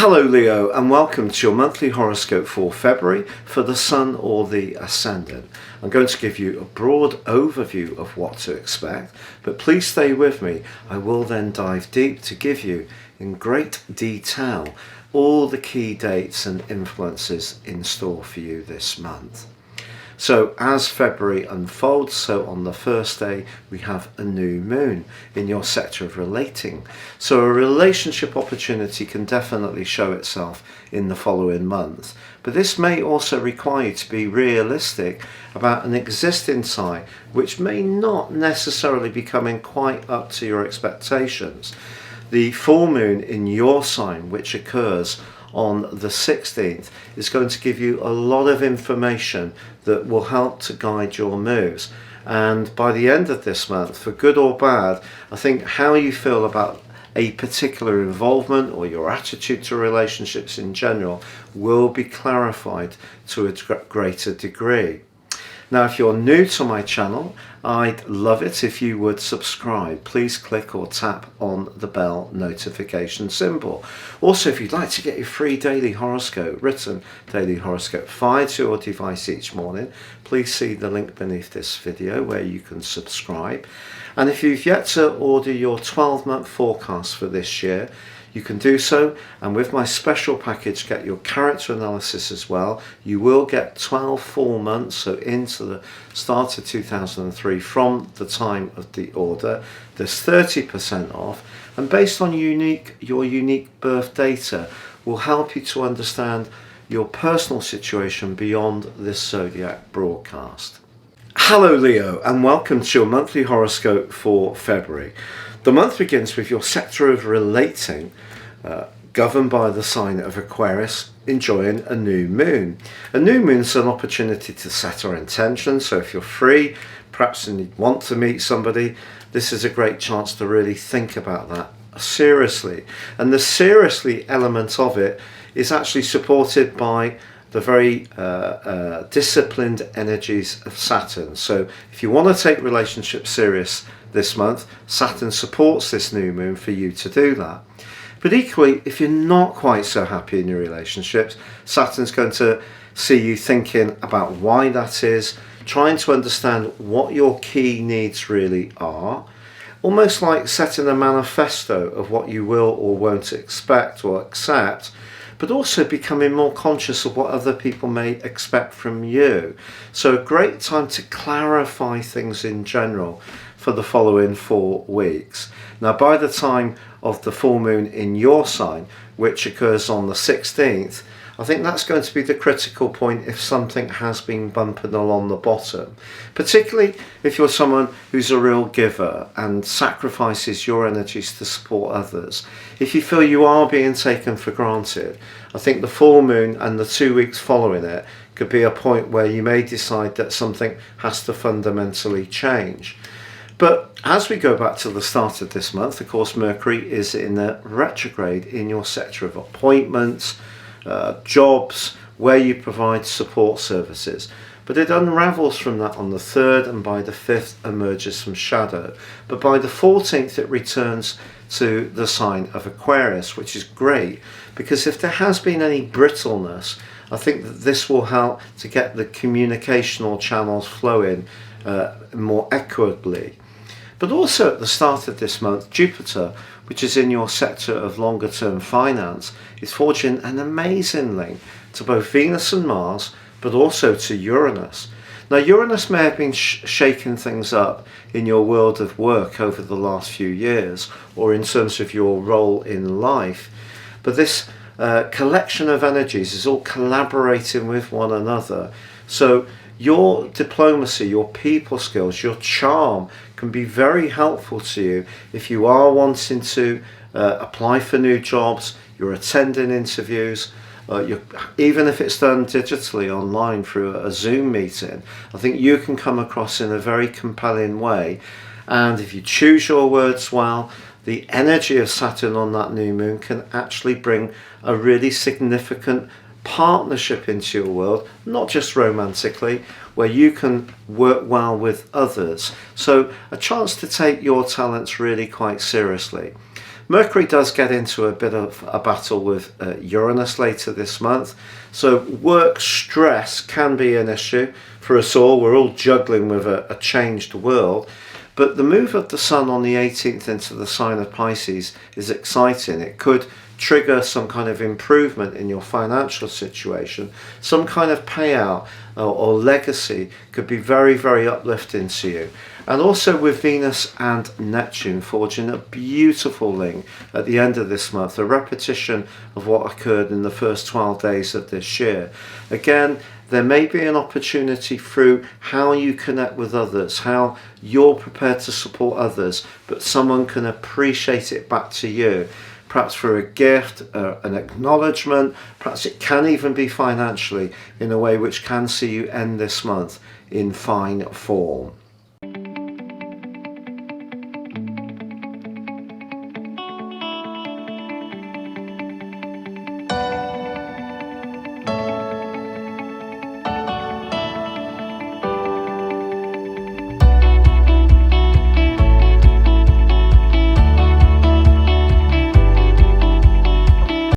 Hello Leo, and welcome to your monthly horoscope for February for the Sun or the Ascendant. I'm going to give you a broad overview of what to expect, but please stay with me. I will then dive deep to give you in great detail all the key dates and influences in store for you this month. So as February unfolds, so on the first day we have a new moon in your sector of relating. So a relationship opportunity can definitely show itself in the following month. But this may also require you to be realistic about an existing sign which may not necessarily be coming quite up to your expectations. The full moon in your sign, which occurs on the 16th, is going to give you a lot of information that will help to guide your moves. And by the end of this month, for good or bad, I think how you feel about a particular involvement or your attitude to relationships in general will be clarified to a greater degree. Now, if you're new to my channel, I'd love it if you would subscribe. Please click or tap on the bell notification symbol. Also, if you'd like to get your free daily horoscope, written daily horoscope, fired to your device each morning, please see the link beneath this video where you can subscribe. And if you've yet to order your 12-month forecast for this year, you can do so, and with my special package get your character analysis as well. You will get 12 full months, so into the start of 2003 from the time of the order. There's 30% off, and based on your unique birth data will help you to understand your personal situation beyond this Zodiac broadcast. Hello Leo, and welcome to your monthly horoscope for February. The month begins with your sector of relating, governed by the sign of Aquarius, enjoying a new moon. A new moon is an opportunity to set our intention, so if you're free, perhaps you want to meet somebody, this is a great chance to really think about that seriously. And the seriously element of it is actually supported by the very disciplined energies of Saturn. So if you want to take relationships serious this month, Saturn supports this new moon for you to do that. But equally, if you're not quite so happy in your relationships, Saturn's going to see you thinking about why that is, trying to understand what your key needs really are, almost like setting a manifesto of what you will or won't expect or accept, but also becoming more conscious of what other people may expect from you. So a great time to clarify things in general for the following 4 weeks. Now, by the time of the full moon in your sign, which occurs on the 16th, I think that's going to be the critical point if something has been bumping along the bottom, particularly if you're someone who's a real giver and sacrifices your energies to support others. If you feel you are being taken for granted, I think the full moon and the 2 weeks following it could be a point where you may decide that something has to fundamentally change. But as we go back to the start of this month, of course, Mercury is in a retrograde in your sector of appointments, jobs, where you provide support services. But it unravels from that on the 3rd, and by the 5th emerges from shadow. But by the 14th it returns to the sign of Aquarius, which is great, because if there has been any brittleness, I think that this will help to get the communicational channels flowing more equitably. But also at the start of this month, Jupiter, which is in your sector of longer term finance, is forging an amazing link to both Venus and Mars, but also to Uranus. Now, Uranus may have been shaking things up in your world of work over the last few years, or in terms of your role in life, but this collection of energies is all collaborating with one another. So your diplomacy, your people skills, your charm can be very helpful to you if you are wanting to apply for new jobs, you're attending interviews, even if it's done digitally online through a Zoom meeting. I think you can come across in a very compelling way, and if you choose your words well, the energy of Saturn on that new moon can actually bring a really significant partnership into your world, not just romantically, where you can work well with others. So a chance to take your talents really quite seriously. Mercury does get into a bit of a battle with Uranus later this month, so work stress can be an issue for us all. We're all juggling with a changed world, but the move of the Sun on the 18th into the sign of Pisces is exciting. It could trigger some kind of improvement in your financial situation. Some kind of payout or legacy could be very, very uplifting to you. And also with Venus and Neptune forging a beautiful link at the end of this month, a repetition of what occurred in the first 12 days of this year. Again, there may be an opportunity through how you connect with others, how you're prepared to support others, but someone can appreciate it back to you. Perhaps through a gift, an acknowledgement, perhaps it can even be financially in a way which can see you end this month in fine form.